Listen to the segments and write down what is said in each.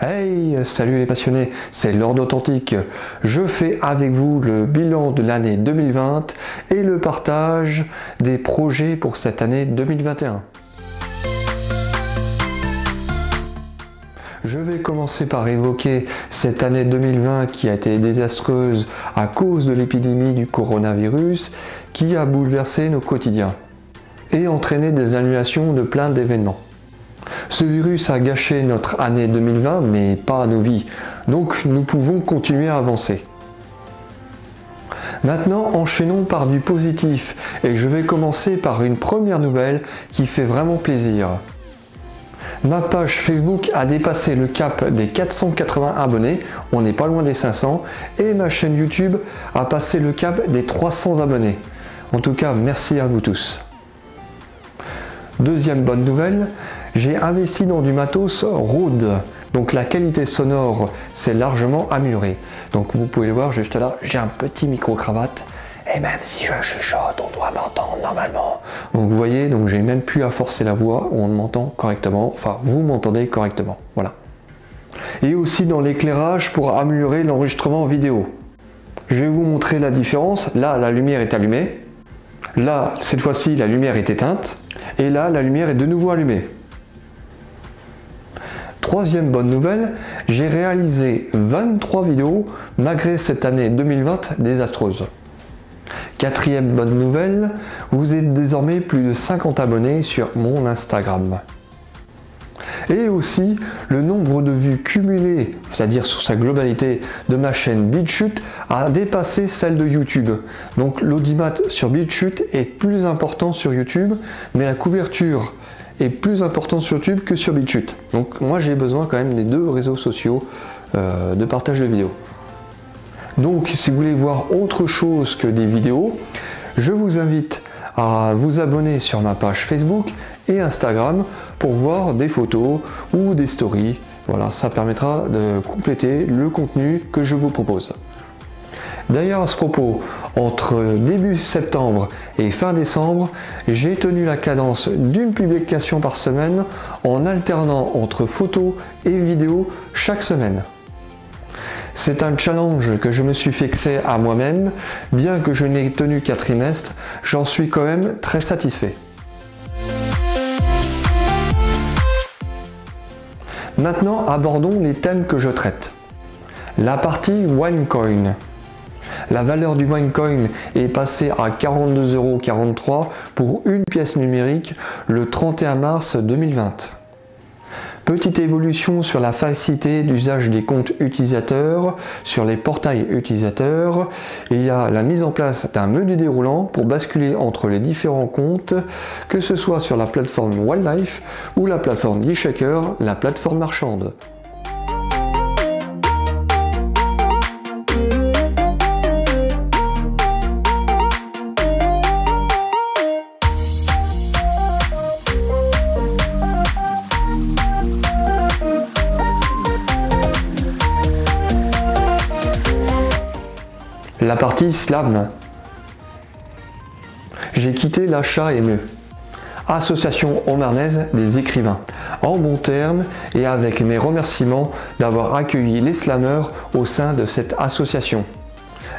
Hey, salut les passionnés, c'est Lord Authentique. Je fais avec vous le bilan de l'année 2020 et le partage des projets pour cette année 2021. Je vais commencer par évoquer cette année 2020 qui a été désastreuse à cause de l'épidémie du coronavirus qui a bouleversé nos quotidiens et entraîné des annulations de plein d'événements. Ce virus a gâché notre année 2020, mais pas nos vies, donc nous pouvons continuer à avancer. Maintenant, enchaînons par du positif, et je vais commencer par une première nouvelle qui fait vraiment plaisir. Ma page Facebook a dépassé le cap des 480 abonnés, on n'est pas loin des 500, et ma chaîne YouTube a passé le cap des 300 abonnés. En tout cas, merci à vous tous. Deuxième bonne nouvelle, j'ai investi dans du matos Rode, donc la qualité sonore s'est largement améliorée. Donc vous pouvez le voir juste là, j'ai un petit micro-cravate, et même si je chuchote, on doit m'entendre normalement. Donc vous voyez, donc j'ai même plus à forcer la voix, on m'entend correctement, enfin vous m'entendez correctement, voilà. Et aussi dans l'éclairage pour améliorer l'enregistrement vidéo. Je vais vous montrer la différence, là la lumière est allumée, là cette fois-ci la lumière est éteinte, et là la lumière est de nouveau allumée. Troisième bonne nouvelle, j'ai réalisé 23 vidéos malgré cette année 2020 désastreuse. Quatrième bonne nouvelle, vous êtes désormais plus de 50 abonnés sur mon Instagram. Et aussi, le nombre de vues cumulées, c'est-à-dire sur sa globalité de ma chaîne BitChute, a dépassé celle de YouTube. Donc l'audimat sur BitChute est plus important sur YouTube, mais la couverture est plus important sur YouTube que sur BitChute. Donc moi j'ai besoin quand même des deux réseaux sociaux de partage de vidéos. Donc si vous voulez voir autre chose que des vidéos, je vous invite à vous abonner sur ma page Facebook et Instagram pour voir des photos ou des stories. Voilà, ça permettra de compléter le contenu que je vous propose. D'ailleurs, à ce propos, entre début septembre et fin décembre, j'ai tenu la cadence d'une publication par semaine en alternant entre photos et vidéos chaque semaine. C'est un challenge que je me suis fixé à moi-même, bien que je n'ai tenu qu'un trimestre, j'en suis quand même très satisfait. Maintenant, abordons les thèmes que je traite. La partie OneCoin. La valeur du OneCoin est passée à 42,43 € pour une pièce numérique le 31 mars 2020. Petite évolution sur la facilité d'usage des comptes utilisateurs sur les portails utilisateurs. Il y a la mise en place d'un menu déroulant pour basculer entre les différents comptes, que ce soit sur la plateforme Wildlife ou la plateforme DealShaker, la plateforme marchande. La partie Slam. J'ai quitté l'HAME, Association haut-marnaise des écrivains, en bons termes et avec mes remerciements d'avoir accueilli les slameurs au sein de cette association.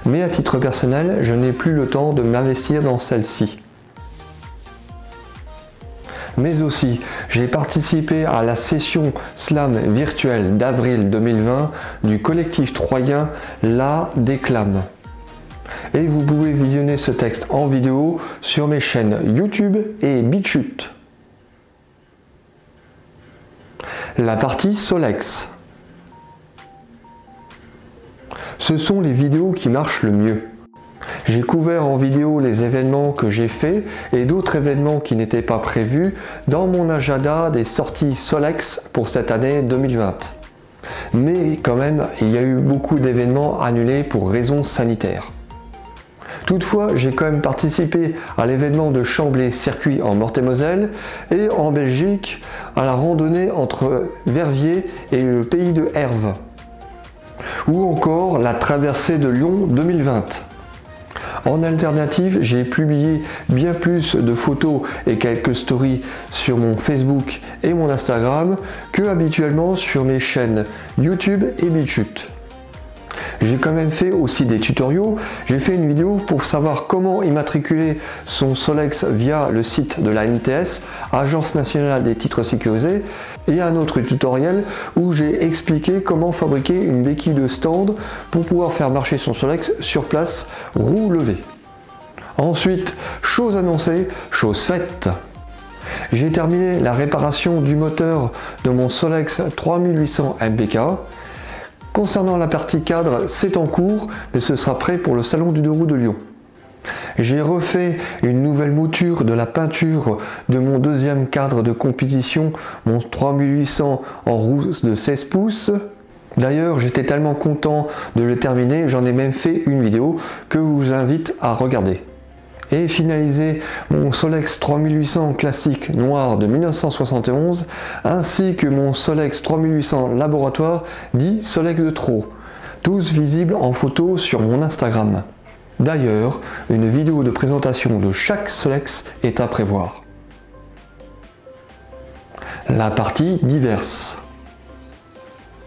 Mais à titre personnel, je n'ai plus le temps de m'investir dans celle-ci. Mais aussi, j'ai participé à la session slam virtuelle d'avril 2020 du collectif troyen La Déclame. Et vous pouvez visionner ce texte en vidéo sur mes chaînes YouTube et BitChute. La partie Solex. Ce sont les vidéos qui marchent le mieux. J'ai couvert en vidéo les événements que j'ai faits et d'autres événements qui n'étaient pas prévus dans mon agenda des sorties Solex pour cette année 2020. Mais quand même, il y a eu beaucoup d'événements annulés pour raisons sanitaires. Toutefois, j'ai quand même participé à l'événement de Chamblay Circuit en Meurthe-et-Moselle et en Belgique à la randonnée entre Verviers et le pays de Herve. Ou encore la traversée de Lyon 2020. En alternative, j'ai publié bien plus de photos et quelques stories sur mon Facebook et mon Instagram que habituellement sur mes chaînes YouTube et BitChute. J'ai quand même fait aussi des tutoriaux. J'ai fait une vidéo pour savoir comment immatriculer son Solex via le site de la NTS, Agence nationale des titres sécurisés, et un autre tutoriel où j'ai expliqué comment fabriquer une béquille de stand pour pouvoir faire marcher son Solex sur place, roue levée. Ensuite, chose annoncée, chose faite. J'ai terminé la réparation du moteur de mon Solex 3800 MPK. Concernant la partie cadre, c'est en cours, mais ce sera prêt pour le salon du 2 roues de Lyon. J'ai refait une nouvelle mouture de la peinture de mon deuxième cadre de compétition, mon 3800 en roue de 16 pouces. D'ailleurs, j'étais tellement content de le terminer, j'en ai même fait une vidéo que je vous invite à regarder. Et finaliser mon Solex 3800 classique noir de 1971 ainsi que mon Solex 3800 laboratoire dit Solex de trop, tous visibles en photo sur mon Instagram. D'ailleurs, une vidéo de présentation de chaque Solex est à prévoir. La partie diverses.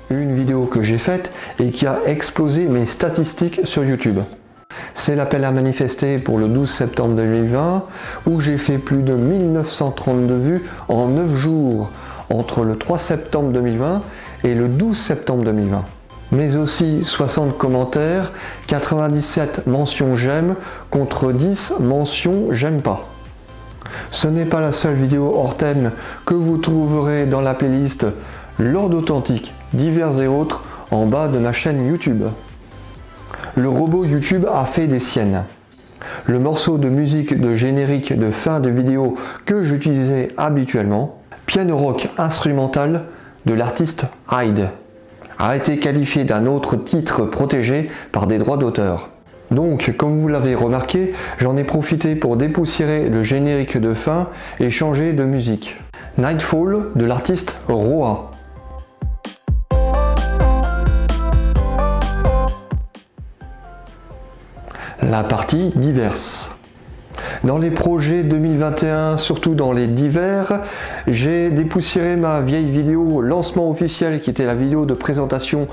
Une vidéo que j'ai faite et qui a explosé mes statistiques sur YouTube. C'est l'appel à manifester pour le 12 septembre 2020 où j'ai fait plus de 1932 vues en 9 jours entre le 3 septembre 2020 et le 12 septembre 2020. Mais aussi 60 commentaires, 97 mentions j'aime contre 10 mentions j'aime pas. Ce n'est pas la seule vidéo hors thème que vous trouverez dans la playlist Lord Authentique, divers et autres en bas de ma chaîne YouTube. Le robot YouTube a fait des siennes. Le morceau de musique de générique de fin de vidéo que j'utilisais habituellement, piano rock instrumental de l'artiste Hyde, a été qualifié d'un autre titre protégé par des droits d'auteur. Donc, comme vous l'avez remarqué, j'en ai profité pour dépoussiérer le générique de fin et changer de musique. Nightfall de l'artiste Roa. La partie diverses. Dans les projets 2021, surtout dans les divers, j'ai dépoussiéré ma vieille vidéo lancement officiel qui était la vidéo de présentation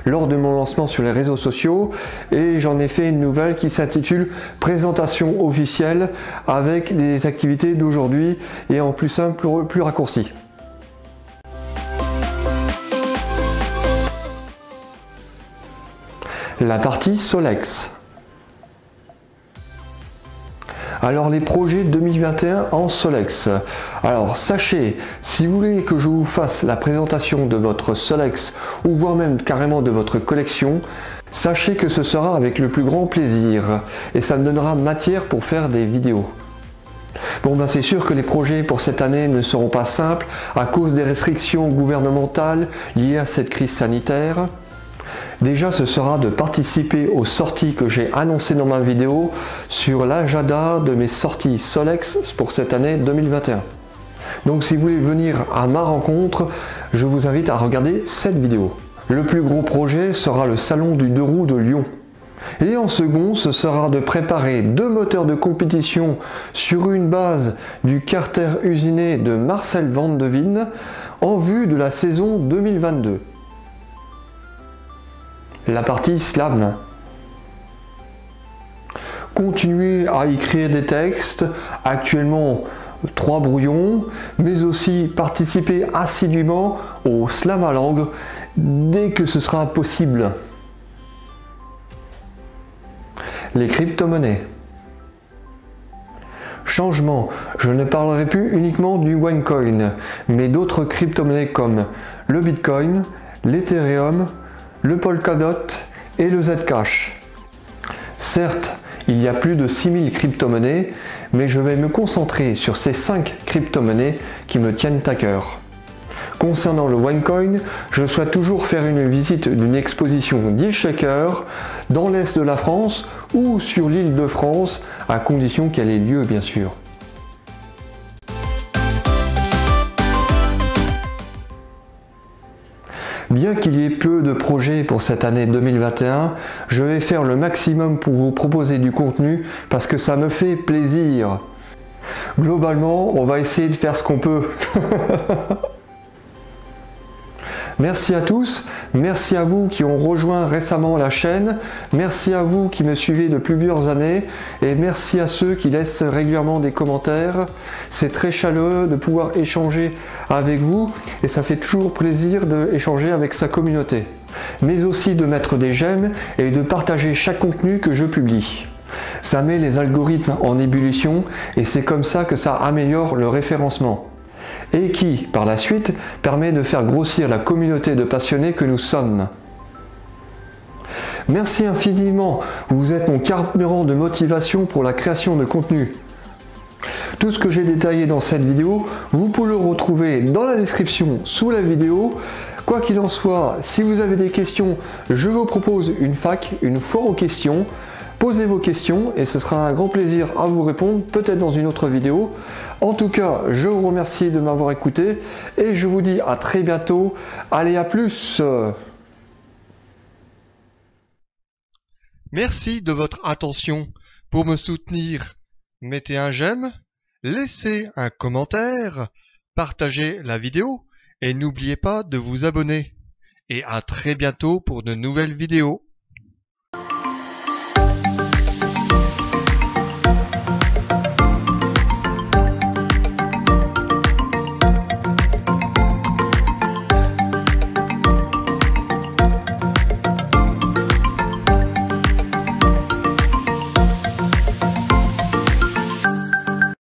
lors de mon lancement sur les réseaux sociaux et j'en ai fait une nouvelle qui s'intitule présentation officielle avec les activités d'aujourd'hui et en plus simple, plus raccourci. La partie Solex. Alors les projets 2021 en Solex. Alors sachez, si vous voulez que je vous fasse la présentation de votre Solex ou voire même carrément de votre collection, sachez que ce sera avec le plus grand plaisir et ça me donnera matière pour faire des vidéos. Bon ben c'est sûr que les projets pour cette année ne seront pas simples à cause des restrictions gouvernementales liées à cette crise sanitaire. Déjà, ce sera de participer aux sorties que j'ai annoncées dans ma vidéo sur l'agenda de mes sorties Solex pour cette année 2021. Donc si vous voulez venir à ma rencontre, je vous invite à regarder cette vidéo. Le plus gros projet sera le salon du 2 roues de Lyon. Et en second, ce sera de préparer 2 moteurs de compétition sur une base du carter usiné de Marcel Van de Veen en vue de la saison 2022. La partie slam. Continuer à écrire des textes, actuellement 3 brouillons, mais aussi participer assidûment au slam à langue dès que ce sera possible. Les crypto-monnaies. Changement, je ne parlerai plus uniquement du OneCoin, mais d'autres crypto-monnaies comme le Bitcoin, l'Ethereum, le Polkadot et le Zcash. Certes, il y a plus de 6000 crypto-monnaies, mais je vais me concentrer sur ces 5 crypto-monnaies qui me tiennent à cœur. Concernant le OneCoin, je souhaite toujours faire une visite d'une exposition DealShaker dans l'est de la France ou sur l'île de France, à condition qu'elle ait lieu bien sûr. Bien qu'il y ait peu de projets pour cette année 2021, je vais faire le maximum pour vous proposer du contenu parce que ça me fait plaisir. Globalement, on va essayer de faire ce qu'on peut. Merci à tous, merci à vous qui ont rejoint récemment la chaîne, merci à vous qui me suivez de plusieurs années et merci à ceux qui laissent régulièrement des commentaires. C'est très chaleureux de pouvoir échanger avec vous et ça fait toujours plaisir d'échanger avec sa communauté. Mais aussi de mettre des j'aime et de partager chaque contenu que je publie. Ça met les algorithmes en ébullition et c'est comme ça que ça améliore le référencement. Et qui, par la suite, permet de faire grossir la communauté de passionnés que nous sommes. Merci infiniment, vous êtes mon carburant de motivation pour la création de contenu. Tout ce que j'ai détaillé dans cette vidéo, vous pouvez le retrouver dans la description sous la vidéo. Quoi qu'il en soit, si vous avez des questions, je vous propose une FAQ, une foire aux questions. Posez vos questions et ce sera un grand plaisir à vous répondre, peut-être dans une autre vidéo. En tout cas, je vous remercie de m'avoir écouté et je vous dis à très bientôt. Allez, à plus! Merci de votre attention. Pour me soutenir, mettez un j'aime, laissez un commentaire, partagez la vidéo et n'oubliez pas de vous abonner. Et à très bientôt pour de nouvelles vidéos.